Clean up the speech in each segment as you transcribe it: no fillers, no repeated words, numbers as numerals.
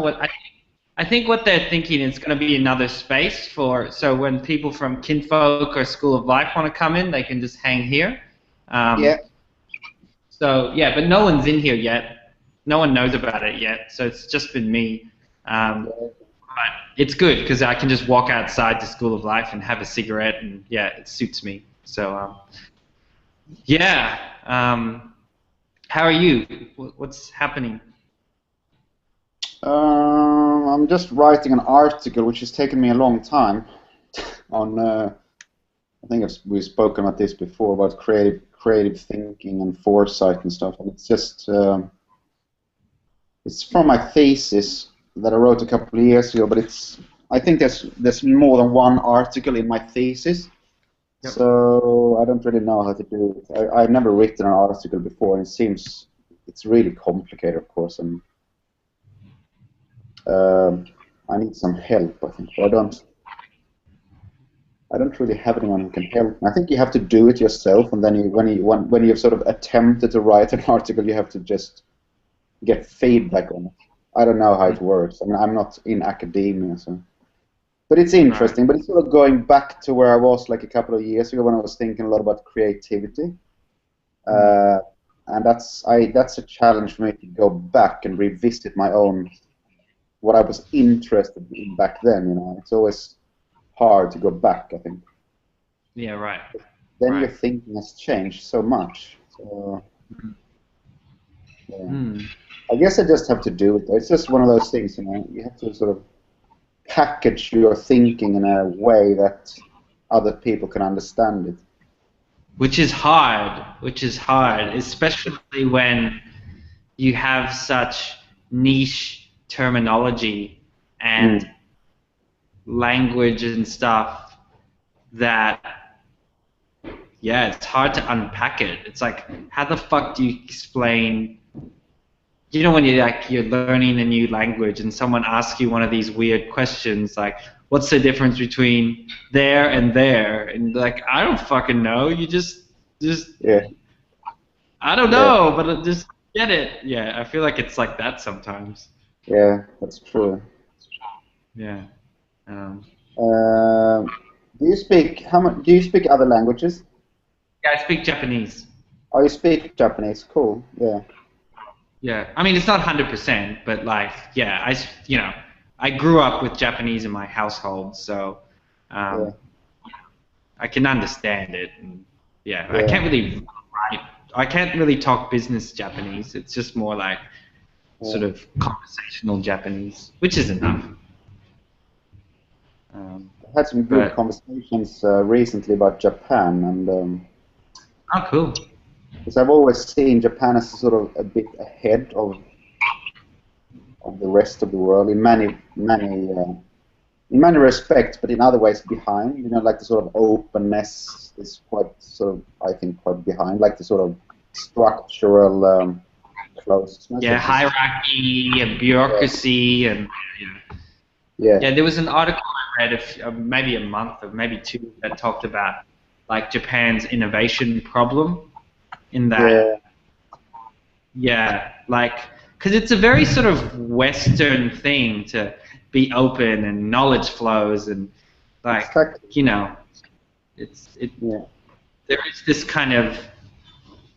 not what I think what they're thinking is going to be another space for, so when people from Kinfolk or School of Life want to come in, they can just hang here. Yeah. So yeah, but no one's in here yet. No one knows about it yet, so it's just been me. But it's good because I can just walk outside to School of Life and have a cigarette, and yeah, it suits me. So yeah. How are you? What's happening? I'm just writing an article, which has taken me a long time. On, I think we've spoken about this before about creative thinking and foresight and stuff. And it's just it's from my thesis that I wrote a couple of years ago. But I think there's more than one article in my thesis. Yep. So I don't really know how to do it. I've never written an article before, and it's really complicated, of course, and I need some help, I think. But I don't really have anyone who can help. I think you have to do it yourself, and then when you've sort of attempted to write an article, you have to just get feedback on it. I don't know how it works. I mean, I'm not in academia, so. But it's interesting. But it's sort of going back to where I was like a couple of years ago when I was thinking a lot about creativity. And that's a challenge for me to go back and revisit my own, what I was interested in back then. You know, it's always hard to go back, I think. Yeah, right. Then your thinking has changed so much. So, yeah. I guess I just have to do it. It's just one of those things, you know. You have to sort of package your thinking in a way that other people can understand it. Which is hard, especially when you have such niche terminology and language and stuff that, yeah, it's hard to unpack it. It's like, how the fuck do you explain, you know, when you're learning a new language and someone asks you one of these weird questions like, what's the difference between there and there? And like, I don't fucking know. You just yeah. I don't know, but just get it. Yeah, I feel like it's like that sometimes. Yeah, that's true. Yeah. Do you speak Do you speak other languages? Yeah, I speak Japanese. Oh, you speak Japanese. Cool. Yeah. Yeah. I mean, it's not 100%, but like, yeah, I grew up with Japanese in my household, so I can understand it. And yeah, I can't really write. I can't really talk business Japanese. It's just more like sort of conversational Japanese, which is enough. I had some good conversations recently about Japan, and oh, cool. Because I've always seen Japan as sort of a bit ahead of the rest of the world in many respects, but in other ways behind. You know, like the sort of openness is quite sort of, I think, quite behind, like the sort of structural closeness. Yeah, hierarchy and bureaucracy and yeah. There was an article I read maybe a month or maybe two that talked about like Japan's innovation problem. In that, like, because it's a very sort of Western thing to be open and knowledge flows and like, you know, there is this kind of,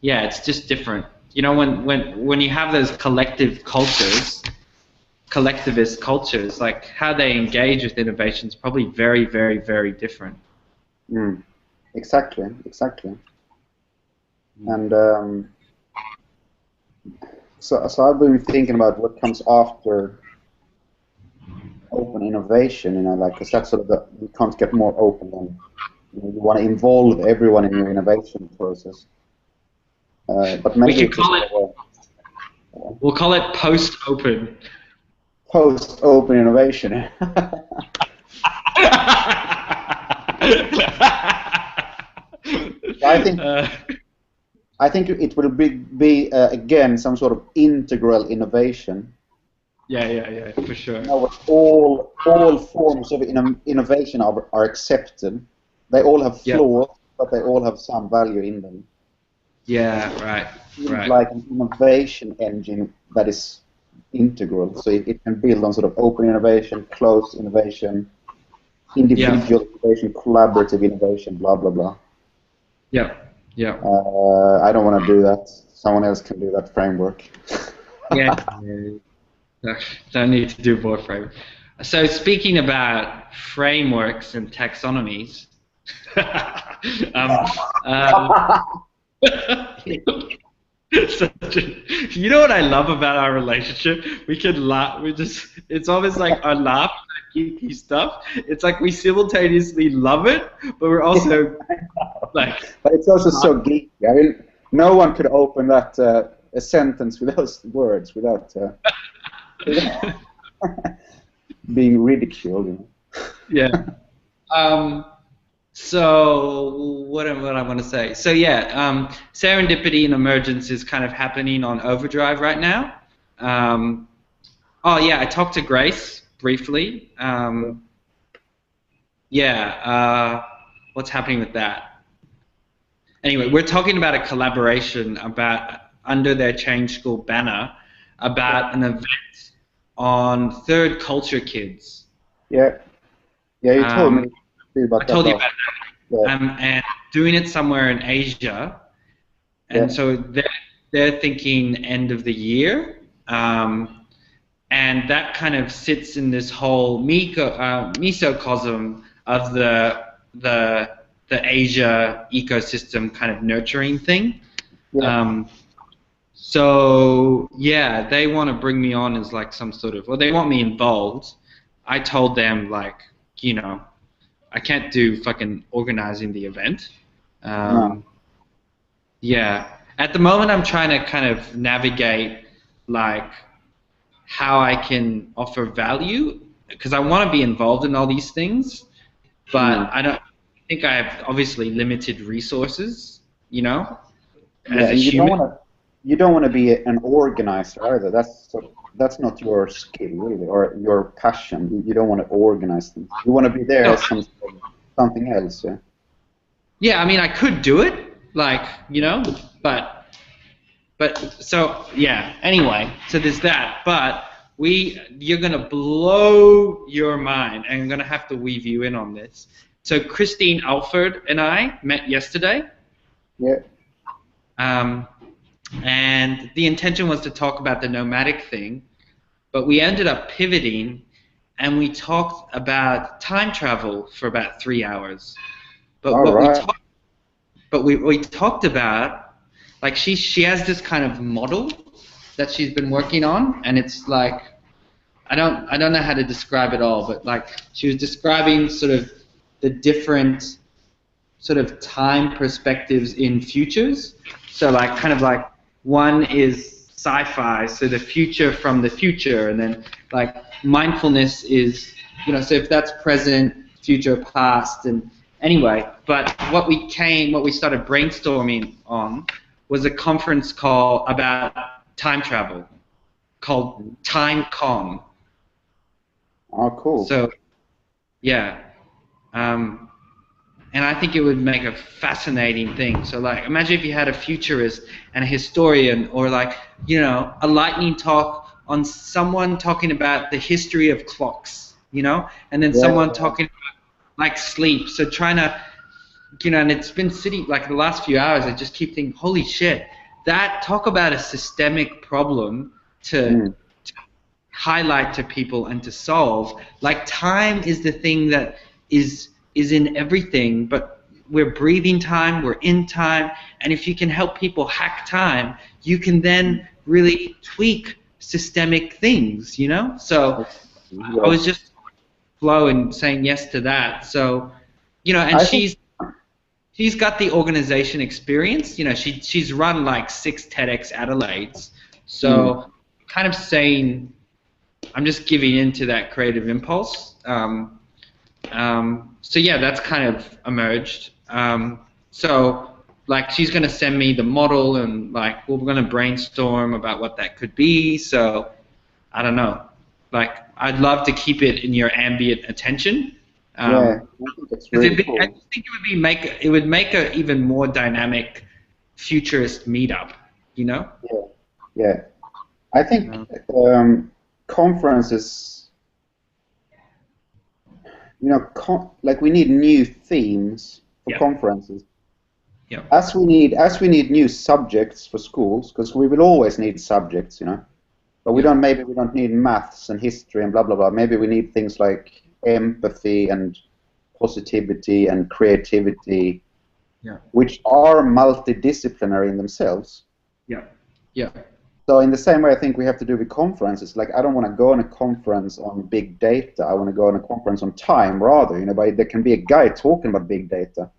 it's just different. You know, when you have those collectivist cultures, like how they engage with innovation is probably very, very, very different. Exactly. And so I've been thinking about what comes after open innovation, you know, like, because that's sort of you can't get more open than, you know, you want to involve everyone in your innovation process. But maybe we could call it. We'll call it post-open. Post-open innovation. I think it will be again some sort of integral innovation. Yeah, for sure. You know, all forms of innovation are accepted. They all have flaws, but they all have some value in them. Yeah, right. Like an innovation engine that is integral. So it can build on sort of open innovation, closed innovation, Yeah. individual innovation, collaborative innovation, blah blah blah. Yeah. Yeah. I don't want to do that. Someone else can do that framework. Yeah. Don't need to do more framework. So speaking about frameworks and taxonomies, um, you know what I love about our relationship? We can laugh. It's almost like our laugh at geeky stuff. It's like we simultaneously love it, but we're also like. But it's also so geeky. I mean, no one could open that a sentence with those words without being ridiculed. You know? Yeah. So what I want to say? So yeah, serendipity and emergence is kind of happening on overdrive right now. Oh yeah, I talked to Grace briefly. What's happening with that? Anyway, we're talking about a collaboration about under their Change School banner about an event on Third Culture Kids. Yeah, you told me about I told that. You about that. And doing it somewhere in Asia, and so they're thinking end of the year, and that kind of sits in this whole mesocosm of the Asia ecosystem kind of nurturing thing. So yeah, they want to bring me on as like some sort of, well, they want me involved. I told them like, you know, I can't do fucking organizing the event. Yeah. At the moment, I'm trying to kind of navigate like how I can offer value because I want to be involved in all these things, but I think I have obviously limited resources, you know, as a human. You don't want to be an organizer either. That's not your skill really, or your passion. You don't want to organize things. You want to be there as something else. Yeah. Yeah, I mean, I could do it, like, you know, but so yeah. Anyway, so there's that. But you're gonna blow your mind, and I'm gonna have to weave you in on this. So Christine Alford and I met yesterday. Yeah. And the intention was to talk about the nomadic thing, but we ended up pivoting, and we talked about time travel for about 3 hours. But we talked about, like she has this kind of model that she's been working on, and it's like I don't know how to describe it all, but like she was describing sort of the different sort of time perspectives in futures. So like kind of like one is sci-fi, so the future from the future, and then like mindfulness is, you know, so if that's present, future, past, and anyway. But what we started brainstorming on was a conference call about time travel called TimeCon. Oh, cool. So, yeah. And I think it would make a fascinating thing. So, like, imagine if you had a futurist and a historian, or like, you know, a lightning talk on someone talking about the history of clocks, you know, and then someone talking about like sleep. So trying to, you know, and it's been sitting like the last few hours. I just keep thinking, holy shit, talk about a systemic problem to highlight to people and to solve. Like time is the thing that is in everything, but we're breathing time, we're in time, and if you can help people hack time, you can then really tweak systemic things, you know? So I was just flowing, saying yes to that. So, you know, and she's got the organization experience, you know, she's run like 6 TEDx Adelaides, so kind of saying, I'm just giving into that creative impulse. So yeah, that's kind of emerged. So like she's going to send me the model, and like we're going to brainstorm about what that could be. So I don't know. Like I'd love to keep it in your ambient attention. I think it's really cool. I think it would make a even more dynamic futurist meetup. You know? Yeah. I think conferences, you know, like we need new themes for Yeah. conferences. Yeah. As we need new subjects for schools, because we will always need subjects, you know. But maybe we don't need maths and history and blah blah blah. Maybe we need things like empathy and positivity and creativity, which are multidisciplinary in themselves. Yeah. Yeah. So in the same way, I think we have to do with conferences. Like, I don't want to go on a conference on big data. I want to go on a conference on time, rather. You know, but there can be a guy talking about big data.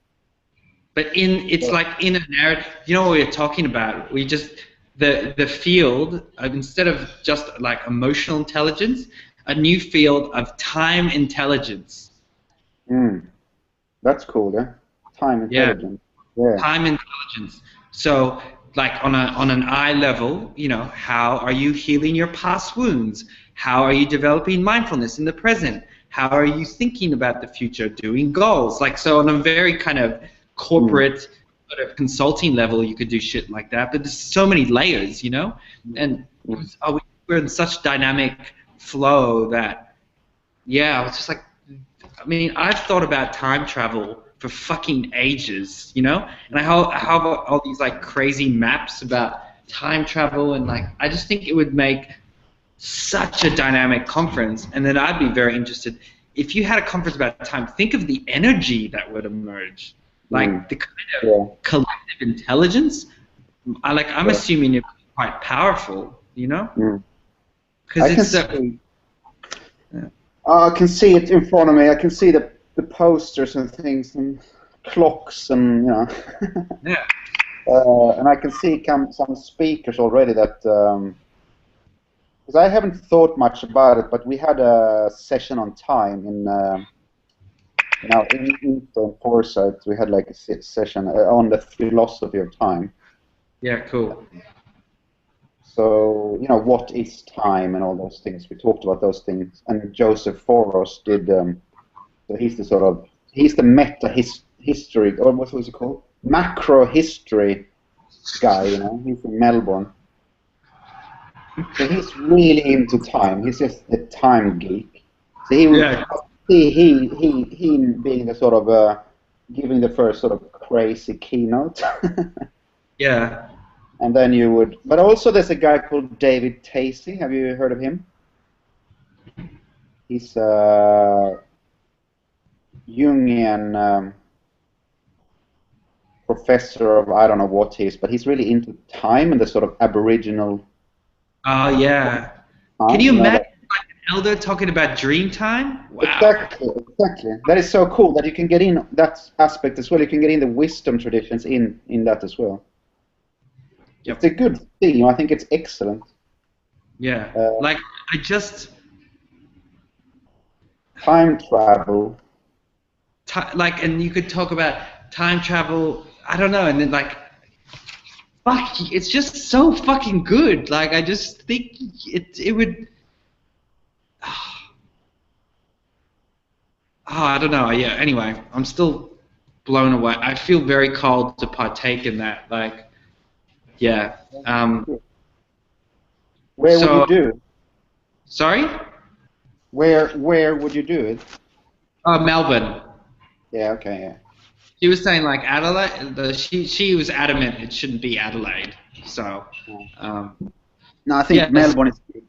But it's like in a narrative. You know what we're talking about? We just the field instead of just like emotional intelligence, a new field of time intelligence. That's cool, yeah. Time intelligence. Yeah. Time intelligence. So, like on an eye level, you know, how are you healing your past wounds? How are you developing mindfulness in the present? How are you thinking about the future, doing goals? Like, so on a very kind of corporate sort of consulting level, you could do shit like that. But there's so many layers, you know, and we're in such dynamic flow that, yeah, I was just like, I mean, I've thought about time travel for fucking ages, you know, and I have all these like crazy maps about time travel, and like I just think it would make such a dynamic conference, and then I'd be very interested if you had a conference about time. Think of the energy that would emerge, like the kind of collective intelligence. I'm assuming it's quite powerful, you know, because I can see it in front of me. I can see the posters and things and clocks and, you know. Yeah. And I can see some speakers already that, because I haven't thought much about it, but we had a session on time in Foresight. We had like a session on the philosophy of time. Yeah, cool. So, you know, what is time and all those things. We talked about those things. And Joseph Foros did, so he's the meta history, or what was it called? Macro history guy, you know. He's from Melbourne. So he's really into time. He's just a time geek. So he being the sort of, giving the first sort of crazy keynote. Yeah. And then you would, but also there's a guy called David Tacey. Have you heard of him? He's a Jungian professor of, I don't know what he is, but he's really into time and the sort of Aboriginal. Oh, yeah. Can you imagine like an elder talking about dream time? Wow. Exactly. That is so cool that you can get in that aspect as well. You can get in the wisdom traditions in that as well. Yep. It's a good theme. I think it's excellent. Yeah. Time travel. And you could talk about time travel, I don't know, and then like, fuck, it's just so fucking good. Like, I just think it would, I don't know. Yeah, anyway, I'm still blown away. I feel very called to partake in that. Like, yeah. Where would you do it? Sorry? Where would you do it? Melbourne. Yeah, okay, yeah. She was saying like Adelaide. She was adamant it shouldn't be Adelaide. So. No, I think Melbourne is good.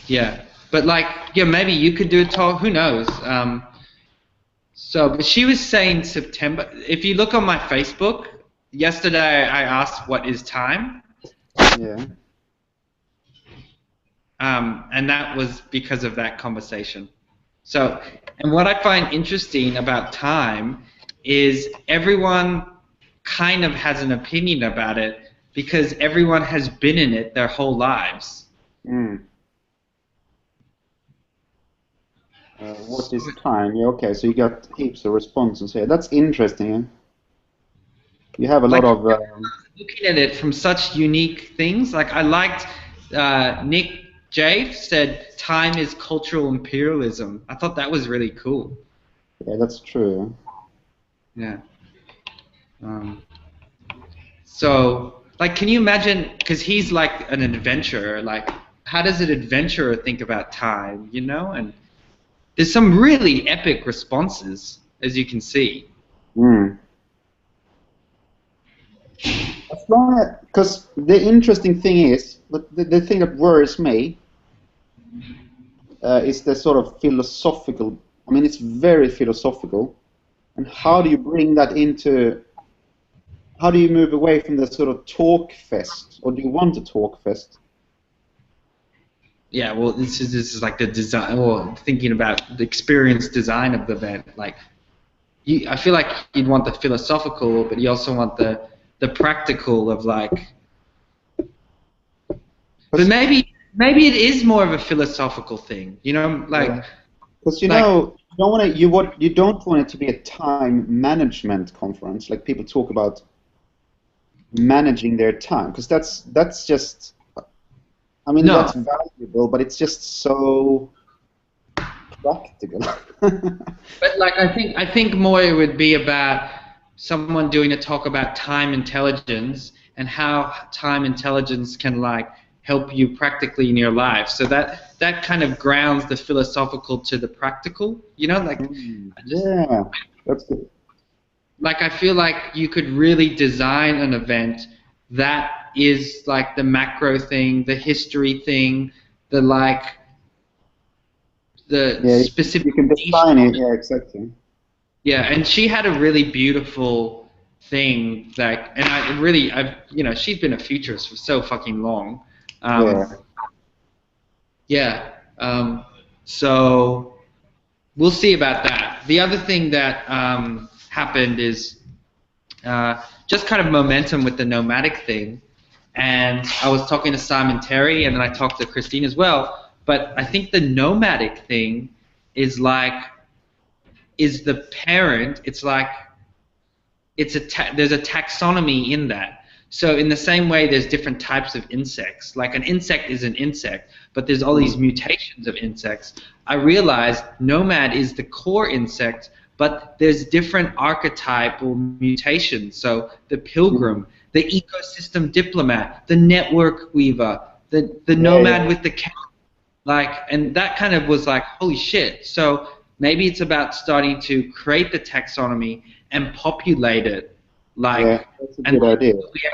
Yeah, but like, yeah, maybe you could do a talk. Who knows? But she was saying September. If you look on my Facebook, yesterday I asked what is time. Yeah. And that was because of that conversation. So, and what I find interesting about time is everyone kind of has an opinion about it because everyone has been in it their whole lives. What is time? Yeah, okay, so you got heaps of responses here. That's interesting. Eh? You have a lot of... looking at it from such unique things. Like I liked Nick Jave said time is cultural imperialism. I thought that was really cool. Yeah, that's true. Yeah. So, like, can you imagine? Because he's like an adventurer. Like, how does an adventurer think about time? You know, and there's some really epic responses, as you can see. Mm. As long as, because the interesting thing is, but the thing that worries me is the sort of philosophical. I mean, it's very philosophical, and how do you bring that into? How do you move away from the sort of talk fest, or do you want a talk fest? Yeah, well, this is like the design, or thinking about the experience design of the event. Like, I feel like you'd want the philosophical, but you also want the practical of like. But maybe it is more of a philosophical thing, you know, like. Because you like, know, you don't want it to be a time management conference. Like people talk about managing their time, because that's just. I mean, no. that's valuable, but it's just so practical. But like, I think more it would be about someone doing a talk about time intelligence and how time intelligence can like help you practically in your life. So that kind of grounds the philosophical to the practical. You know, like. Yeah, that's good. Like, I feel like you could really design an event that is like the macro thing, the history thing, the like the Yeah, specific you can niche. define it. Yeah, exactly. Yeah, and she had a really beautiful thing, like, and she's been a futurist for so fucking long. Yeah. Yeah. So we'll see about that. The other thing that happened is just kind of momentum with the nomadic thing. And I was talking to Simon Terry, and then I talked to Christine as well. But I think the nomadic thing is the parent. It's like there's a taxonomy in that. So in the same way, there's different types of insects. Like an insect is an insect, but there's all these mutations of insects. I realized nomad is the core insect, but there's different archetypal mutations. So the pilgrim, the ecosystem diplomat, the network weaver, the nomad with the cat, like, and that kind of was like, holy shit. So maybe it's about starting to create the taxonomy and populate it, like, Yeah, that's a and good idea. we have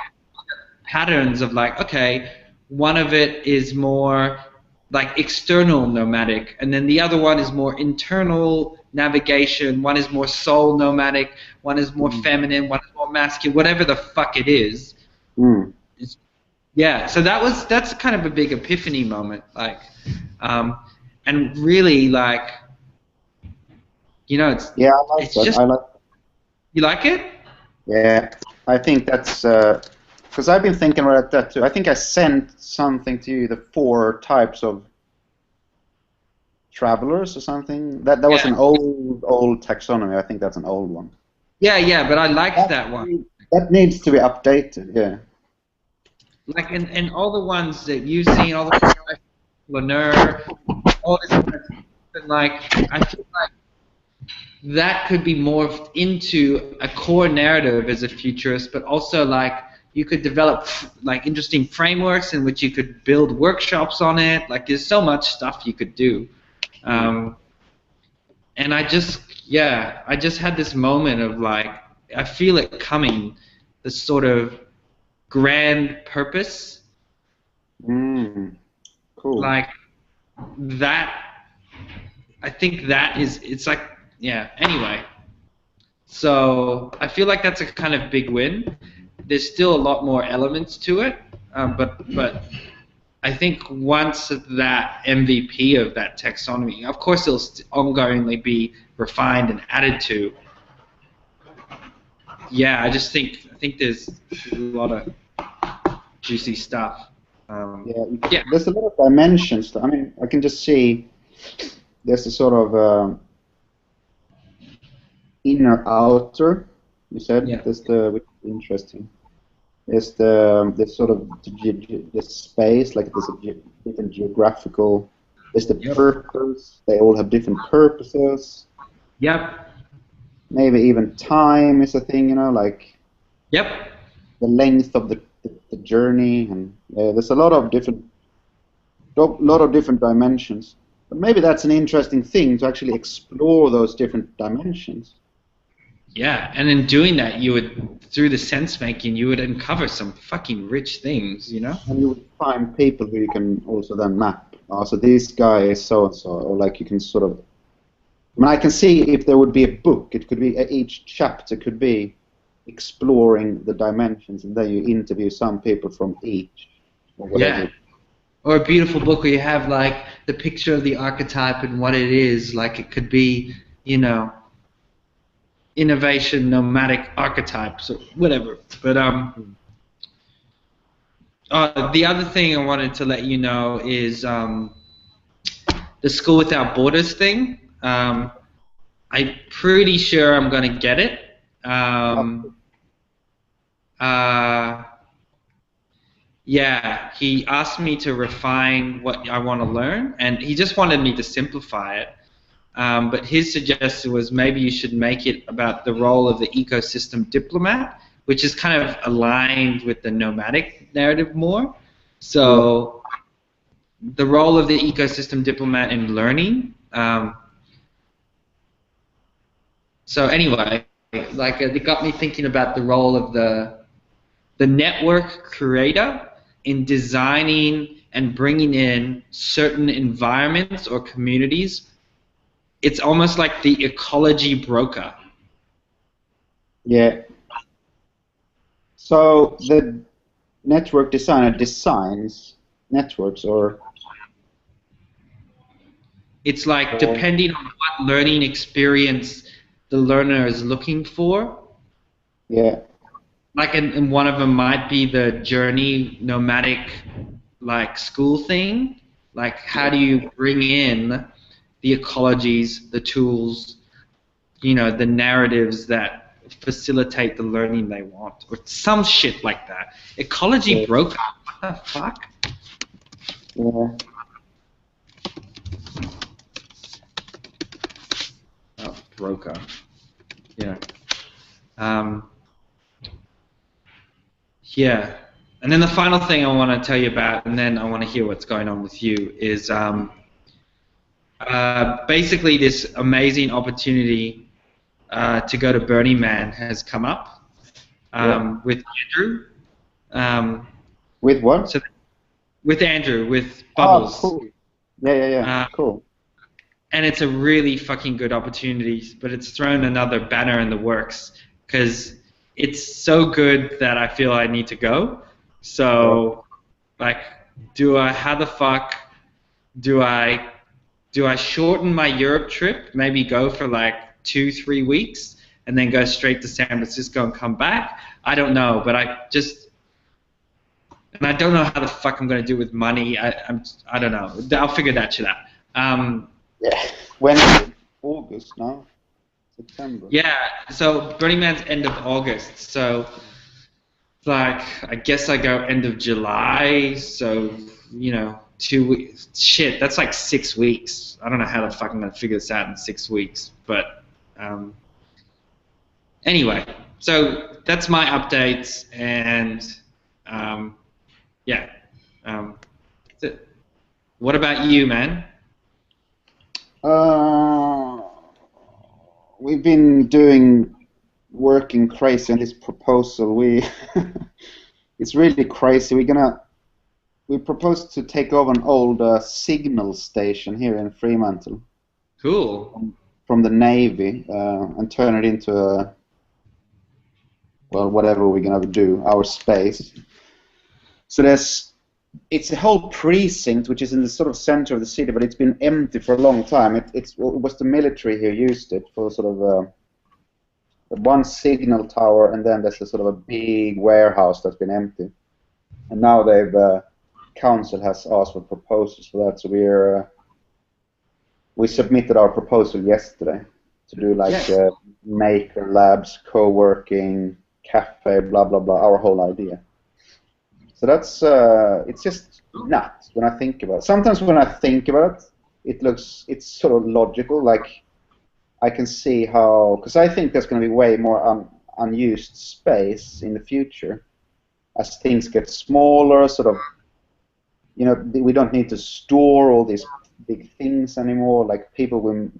patterns of like, okay, one of it is more like external nomadic, and then the other one is more internal navigation, one is more soul nomadic, one is more feminine, one is more masculine, whatever the fuck it is. Yeah, so that's kind of a big epiphany moment, like, and really, like, it's Yeah, I like it's that. just, I like. you like it? Yeah, I think that's because I've been thinking about that too. I think I sent something to you, the 4 types of travelers or something. That was an old taxonomy. I think that's an old one. Yeah, but I liked that one. That needs to be updated. Yeah. Like, and all the ones that you've seen, all the Lanier, all this, and like, I feel like that could be morphed into a core narrative as a futurist, but also like you could develop like interesting frameworks in which you could build workshops on it. Like, there's so much stuff you could do. And I just had this moment of like, I feel it coming, this sort of grand purpose. Cool. Like that, I think that is, it's like, yeah, anyway. So I feel like that's a kind of big win. There's still a lot more elements to it, but I think once that MVP of that taxonomy, of course it'll ongoingly be refined and added to. Yeah, I think there's a lot of juicy stuff. Yeah, there's a lot of dimensions. I mean, I can just see there's a sort of inner outer. You said that's which is interesting. There's the sort of the space, like there's a different geographical. There's the purpose. They all have different purposes. Yep. Maybe even time is a thing, like. Yep. The length of the the journey, and there's a lot of different dimensions. But maybe that's an interesting thing to actually explore those different dimensions. Yeah, and in doing that, you would, through the sense making, you would uncover some fucking rich things, you know? And you would find people who you can also then map. So this guy is so and so, or like you can sort of. I mean, I can see if there would be a book. It could be each chapter could be exploring the dimensions, and then you interview some people from each, or whatever. Yeah. Or a beautiful book where you have like the picture of the archetype and what it is. Like it could be, you know, innovation nomadic archetypes or whatever. But the other thing I wanted to let you know is the School Without Borders thing. I'm pretty sure I'm going to get it. Yeah, he asked me to refine what I want to learn, and he just wanted me to simplify it. But his suggestion was maybe you should make it about the role of the ecosystem diplomat, which is kind of aligned with the nomadic narrative more. So the role of the ecosystem diplomat in learning. So anyway, like it got me thinking about the role of the network creator in designing and bringing in certain environments or communities. It's almost like the ecology broker. Yeah. So the network designer designs networks, or it's like depending on what learning experience the learner is looking for. Yeah. Like and one of them might be the journey nomadic like school thing. Like how do you bring in the ecologies, the tools, you know, the narratives that facilitate the learning they want, or some shit like that. Ecology broker. What the fuck? Yeah. Oh, broker. Yeah. Yeah. And then the final thing I want to tell you about, and then I want to hear what's going on with you, is basically this amazing opportunity to go to Burning Man has come up with Andrew. With what? So with Andrew, with Bubbles. Oh, cool. Yeah. Cool. And it's a really fucking good opportunity, but it's thrown another banner in the works because it's so good that I feel I need to go. So, like, how the fuck do I shorten my Europe trip, maybe go for like 2-3 weeks, and then go straight to San Francisco and come back? I don't know, but I don't know how the fuck I'm going to do with money. I don't know. I'll figure that shit out. Yeah. When is it? August now? September? Yeah, so Burning Man's end of August, so like I guess I go end of July, so you know 2 weeks. Shit, that's like 6 weeks. I don't know how the fuck I'm gonna figure this out in 6 weeks, but anyway, so that's my updates, and yeah, that's it. What about you, man? We've been working crazy on this proposal. It's really crazy. We proposed to take over an old signal station here in Fremantle. Cool. From the Navy and turn it into whatever we're gonna do, our space. So it's a whole precinct which is in the sort of center of the city, but it's been empty for a long time. It was the military who used it for sort of one signal tower, and then there's a sort of a big warehouse that's been empty. And now council has asked for proposals for that, so we submitted our proposal yesterday to do like maker labs, co-working, cafe, blah blah blah, our whole idea. So that's it's just nuts when I think about it. Sometimes when I think about it, it's sort of logical. Like I can see how, because I think there's going to be way more unused space in the future. as things get smaller, sort of, you know, we don't need to store all these big things anymore. Like people will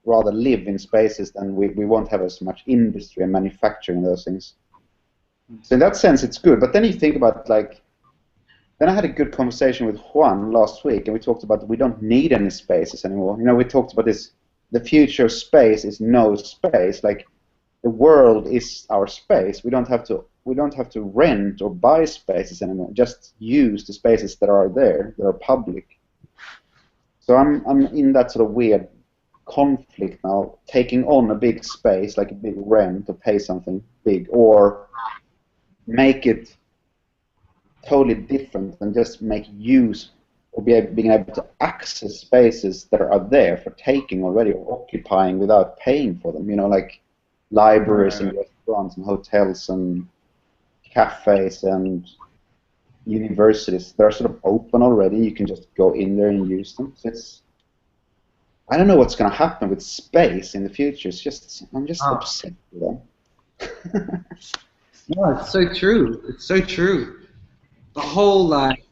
rather live in spaces than we won't have as much industry and manufacturing those things. So in that sense, it's good. But then you think about like, then I had a good conversation with Juan last week, and we talked about we don't need any spaces anymore. You know, we talked about this. The future of space is no space. Like the world is our space. We don't have to rent or buy spaces anymore. Just use the spaces that are there, that are public. So I'm in that sort of weird conflict now, taking on a big space, like a big rent, or pay something big, or make it totally different and just make use or being able to access spaces that are there for taking already or occupying without paying for them. You know, like libraries and restaurants and hotels and cafes and universities. They're sort of open already. You can just go in there and use them. So it's, I don't know what's going to happen with space in the future. It's just, I'm just upset with them. No, it's so true. It's so true. The whole like,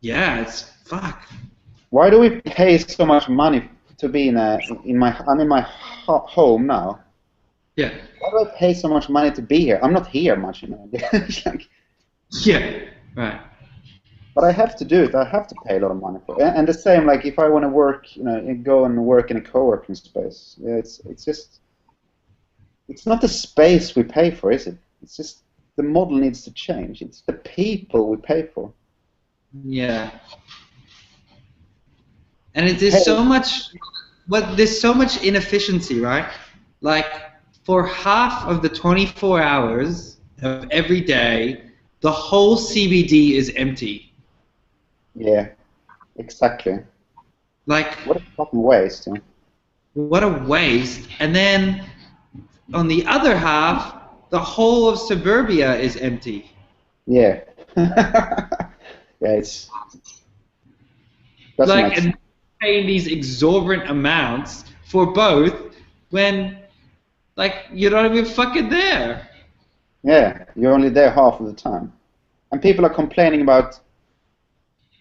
yeah, it's fuck. Why do we pay so much money to be I'm in my home now. Yeah. Why do I pay so much money to be here? I'm not here much, you know. Like, yeah. Right. but I have to do it. I have to pay a lot of money for it. And the same, like if I want to work, you know, go and work in a co-working space. Yeah, it's just, it's not the space we pay for, is it? It's just the model needs to change. It's the people we pay for. Yeah. And there's so much, there's so much inefficiency, right? Like for half of the 24 hours of every day, the whole CBD is empty. Yeah, exactly. Like what a fucking waste. Yeah. What a waste. And then on the other half, the whole of suburbia is empty. Yeah. Yeah, it's like and paying these exorbitant amounts for both when like you're not even fucking there. Yeah, you're only there half of the time. And people are complaining about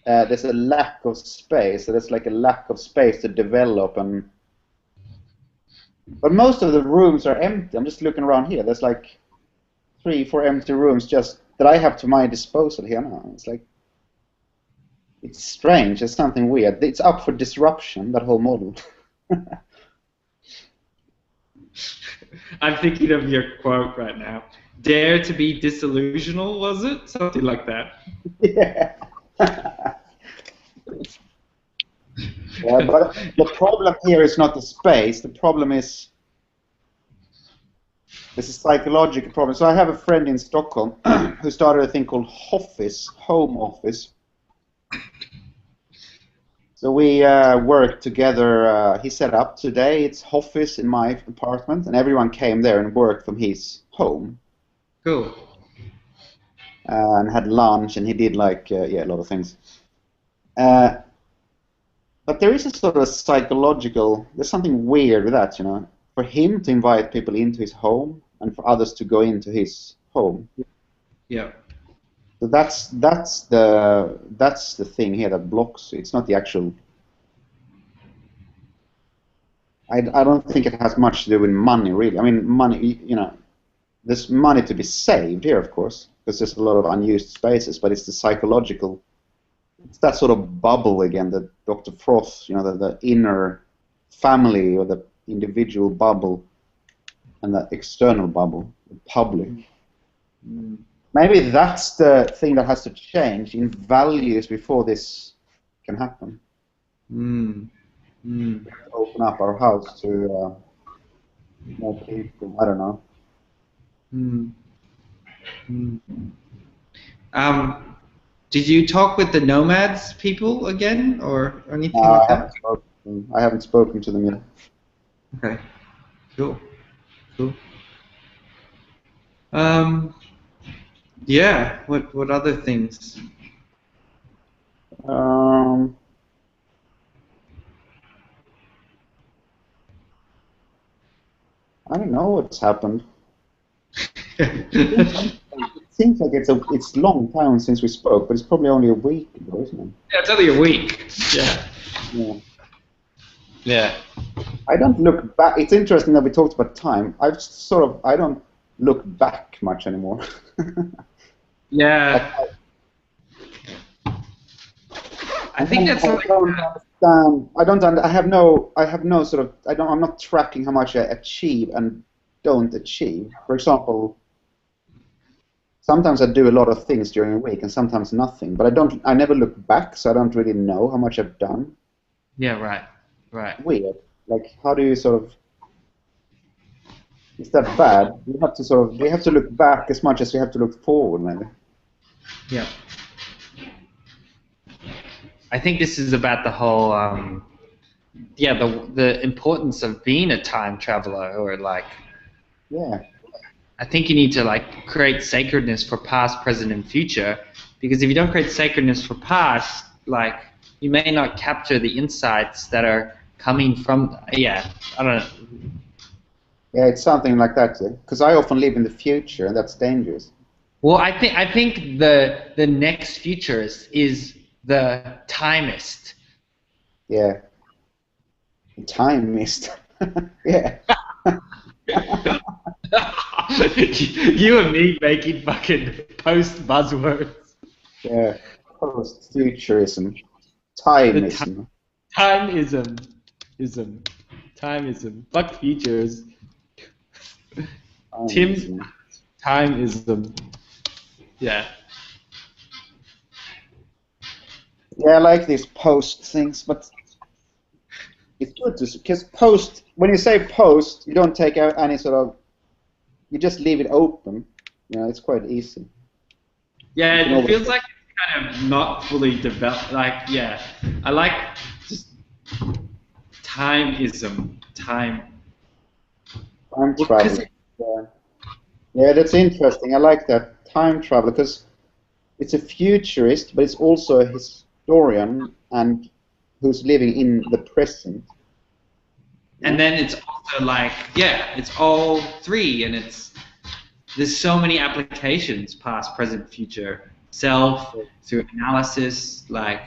there's a lack of space. So there's like a lack of space to develop, but most of the rooms are empty. I'm just looking around here. There's like 3-4 empty rooms just that I have to my disposal here now. It's like, it's strange. It's something weird. It's up for disruption, that whole model. I'm thinking of your quote right now. Dare to be disillusional, was it? Something like that. Yeah. Yeah, but the problem here is not the space. The problem is there's a psychological problem. So I have a friend in Stockholm who started a thing called home office. So we worked together. He set up today. It's office in my apartment, and everyone came there and worked from his home. Cool. And had lunch, and he did like a lot of things. But there is a sort of psychological. There's something weird with that, you know. For him to invite people into his home, and for others to go into his home. Yeah. So that's the thing here that blocks. It's not the actual. I don't think it has much to do with money, really. I mean, money, you know, there's money to be saved here, of course, because there's a lot of unused spaces. But it's the psychological. It's that sort of bubble again that Dr. Frost, you know, the inner family or the individual bubble, and the external bubble, the public. Mm. Maybe that's the thing that has to change in values before this can happen. Mm. Mm. We have to open up our house to more people. I don't know. Mm. Mm. Did you talk with the nomads people again, or anything No, like that? I haven't spoken to them yet. Okay. Cool. Cool. Yeah. What other things? I don't know what's happened. It seems like it's long time since we spoke, but it's probably only a week ago, isn't it? Yeah, it's only a week. Yeah. Yeah. Yeah. I don't look back. It's interesting that we talked about time. I don't look back much anymore. Yeah. I think that's I like. don't understand. I have no sort of. I'm not tracking how much I achieve and don't achieve. For example, sometimes I do a lot of things during a week and sometimes nothing. But I never look back, so I don't really know how much I've done. Yeah. Right. Right. Weird. Like, how do you sort of? Is that bad? You have to sort of. You have to look back as much as you have to look forward, maybe. Yeah. I think this is about the whole, the importance of being a time traveler, or like. Yeah. I think you need to like create sacredness for past, present, and future, because if you don't create sacredness for past, like you may not capture the insights that are coming from. Yeah, I don't know. Yeah, it's something like that. Because I often live in the future, and that's dangerous. Well, I think the next futurist is the timist. Yeah. Time mist. Yeah. You and me making fucking post buzzwords. Yeah. Post-futurism. Timeism. Timeism. Timeism. Fuck futures. Tim. Timeism. Yeah. Yeah, I like these post things, but it's good to, because post, when you say post, you don't take out any sort of, you just leave it open. You know, it's quite easy. Yeah, it feels like it's kind of not fully developed. Like, yeah, I like just timeism. Time travel. Yeah. Yeah, that's interesting. I like that time travel because it's a futurist, but it's also a historian and who's living in the present. And then it's also like, yeah, it's all three, and there's so many applications, past, present, future, self, through analysis, like,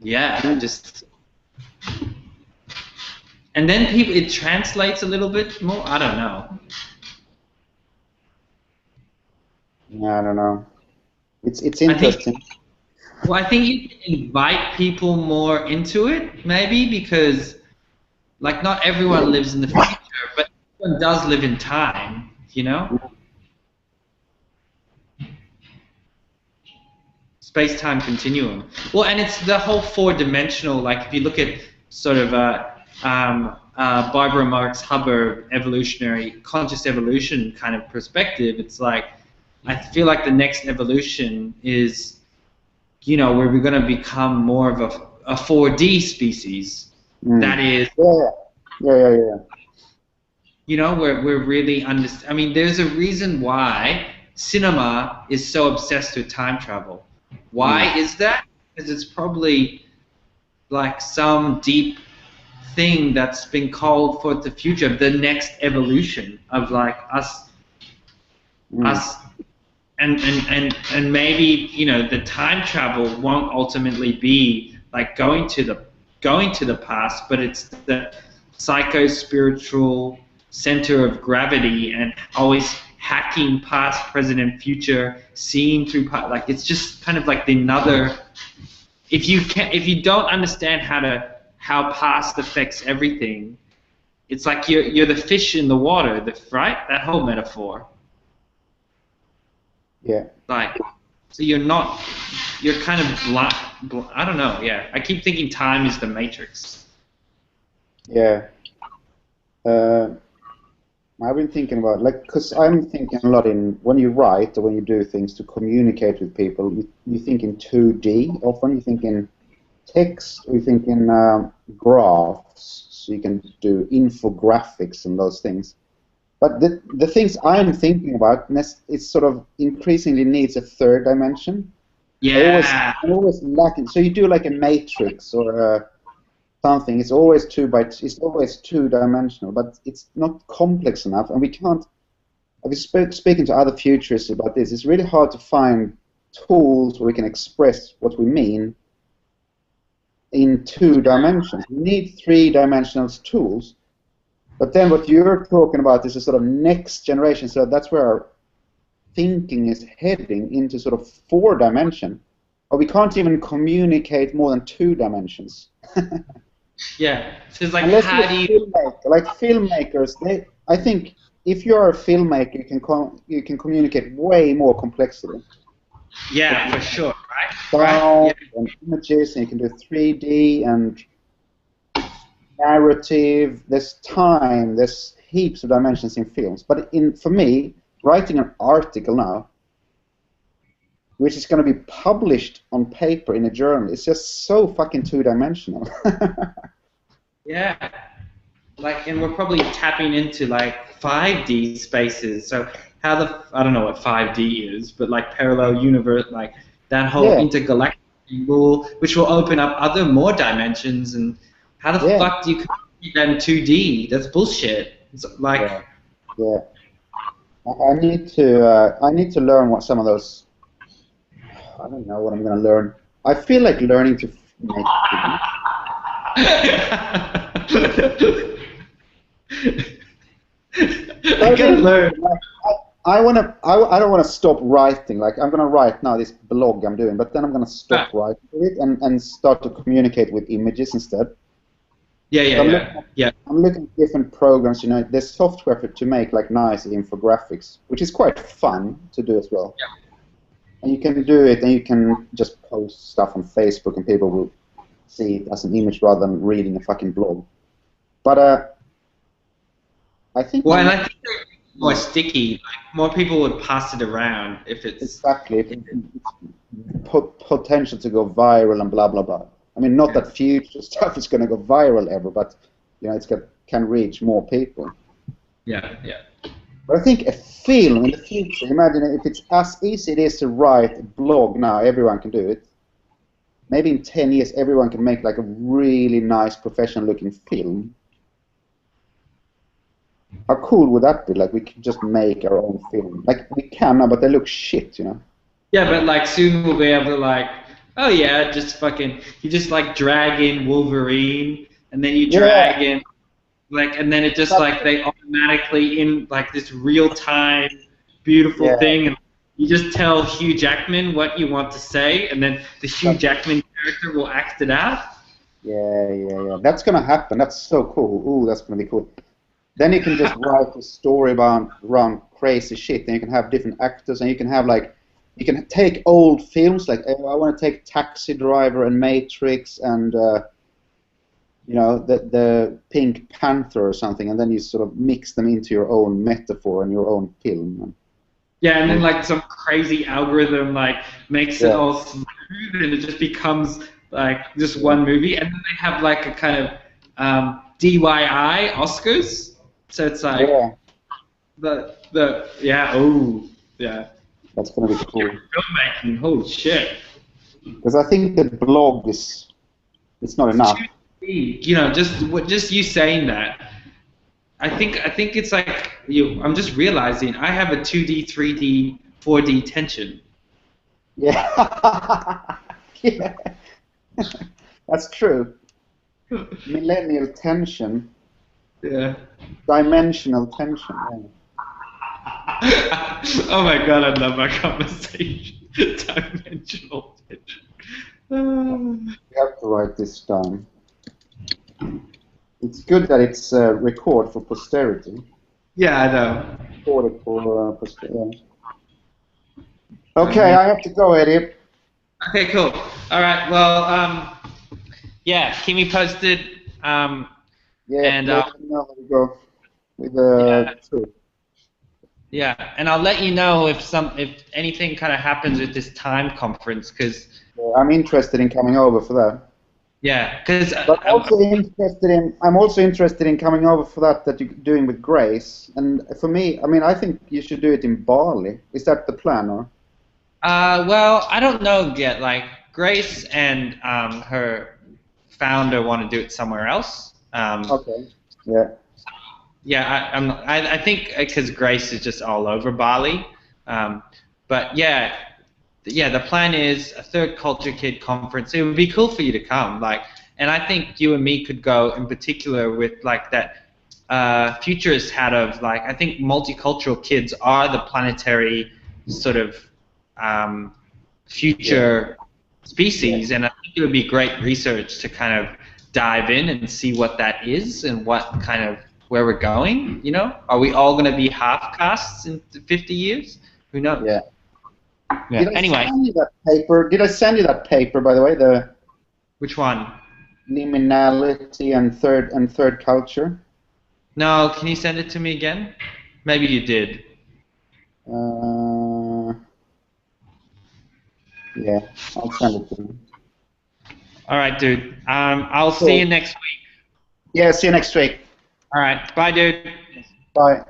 yeah, just, and then it translates a little bit more. I don't know. Yeah, I don't know. It's interesting. I think you can invite people more into it, maybe, because like not everyone lives in the future, but everyone does live in time, you know? Space-time continuum. Well, and it's the whole four-dimensional, like if you look at sort of Barbara Marx Hubbard evolutionary, conscious evolution kind of perspective, it's like, I feel like the next evolution is, you know, where we're going to become more of a 4D species. That is, yeah. you know, we're really I mean, there's a reason why cinema is so obsessed with time travel. Why is that? Because it's probably like some deep thing that's been called for the future, the next evolution of like us, and maybe, you know, the time travel won't ultimately be like going to the past, but it's the psycho-spiritual center of gravity and always hacking past, present, and future, seeing through like it's just kind of like another. If you don't understand how past affects everything, it's like you're the fish in the water, right? That whole metaphor. Yeah. Like, so you're kind of blind. I don't know. Yeah, I keep thinking time is the matrix. Yeah. I've been thinking about, like, because I'm thinking a lot when you write or when you do things to communicate with people, you think in 2D often. You think in text, or you think in graphs, so you can do infographics and those things. But the things I'm thinking about, it sort of increasingly needs a third dimension. Yeah. I'm always lacking. So you do like a matrix or something. It's always it's always two-dimensional, but it's not complex enough, and we can't. I've been speaking to other futurists about this. It's really hard to find tools where we can express what we mean in 2 dimensions. We need 3-dimensional tools, but then what you're talking about is a sort of next generation. So that's where our thinking is heading into sort of 4-dimension. But we can't even communicate more than 2 dimensions. Yeah, so it's like Unless how do you? like filmmakers, I think if you're a filmmaker, you can communicate way more complexity. Yeah, for sure, right? Sound Right? and images, and you can do 3D and narrative. There's time. There's heaps of dimensions in films. But for me, writing an article now, which is going to be published on paper in a journal, it's just so fucking 2-dimensional. Yeah. Like, and we're probably tapping into like 5D spaces. So I don't know what 5D is, but like parallel universe, like that whole intergalactic which will open up more dimensions. And how the fuck do you communicate that in 2D? That's bullshit. It's like. Yeah. I need to learn what some of those. I don't know what I'm going to learn. I feel like learning to make. I can learn. I don't want to stop writing. Like I'm going to write now this blog I'm doing, but then I'm going to stop writing it and start to communicate with images instead. I'm looking at different programs. You know, there's software to make like nice infographics, which is quite fun to do as well. Yeah. And you can do it, and you can just post stuff on Facebook, and people will see it as an image rather than reading a fucking blog. But I think. Well, and I think they're more sticky. Like more people would pass it around if it's exactly potential to go viral and blah blah blah. I mean, not that future stuff is going to go viral ever, but you know, can reach more people. Yeah. But I think a film in the future, imagine if it's as easy it is to write a blog now, everyone can do it. Maybe in 10 years, everyone can make like a really nice, professional-looking film. How cool would that be? Like we could just make our own film. Like we can now, but they look shit, you know. Yeah, but like soon we'll be able to like, oh yeah, just fucking, you just like drag in Wolverine, and then you drag in. Like, and then it just like they automatically in like this real-time beautiful thing, and you just tell Hugh Jackman what you want to say, and then the Hugh Jackman character will act it out. Yeah. That's gonna happen. That's so cool. Ooh, that's gonna be cool. Then you can just write a story around crazy shit, and you can have different actors, and you can have like, you can take old films like I want to take Taxi Driver and Matrix and. You know, the Pink Panther or something, and then you sort of mix them into your own metaphor and your own film. Yeah, and then like some crazy algorithm like makes it all smooth, and it just becomes like just one movie. And then they have like a kind of DIY Oscars, so it's like That's gonna be cool. Filmmaking, holy shit. Because I think the blog it's not enough. You know, just you saying that, I think it's like I'm just realizing I have a 2D, 3D, 4D tension. Yeah, yeah, that's true. Millennial tension. Yeah. Dimensional tension. Yeah. Oh my god, I love our conversation. Dimensional tension. We have to write this down. It's good that it's record for posterity. Yeah, I know. Recorded for posterity. Okay, I have to go, Eddie. Okay, cool. All right. Well, yeah, keep me posted. And let me know how we go with the tour. Yeah, and I'll let you know if anything kind of happens with this time conference, because I'm interested in coming over for that. Yeah, because I'm also interested in coming over for that you're doing with Grace. And for me, I mean, I think you should do it in Bali. Is that the plan, or? Well, I don't know yet. Like Grace and her founder want to do it somewhere else. Okay. Yeah. Yeah, I think because Grace is just all over Bali. But yeah, the plan is a third Culture Kid conference. It would be cool for you to come, like, and I think you and me could go in particular with like that futurist hat of like I think multicultural kids are the planetary sort of future species, and I think it would be great research to kind of dive in and see what that is and what kind of where we're going. You know, are we all going to be half castes in 50 years? Who knows? Yeah. Yeah. Did I Anyway, send you that paper? Did I send you that paper, by the way? The which one? liminality and third culture. No, can you send it to me again? Maybe you did. Yeah, I'll send it to you. All right, dude. I'll see you next week. Yeah, see you next week. All right. Bye, dude. Bye.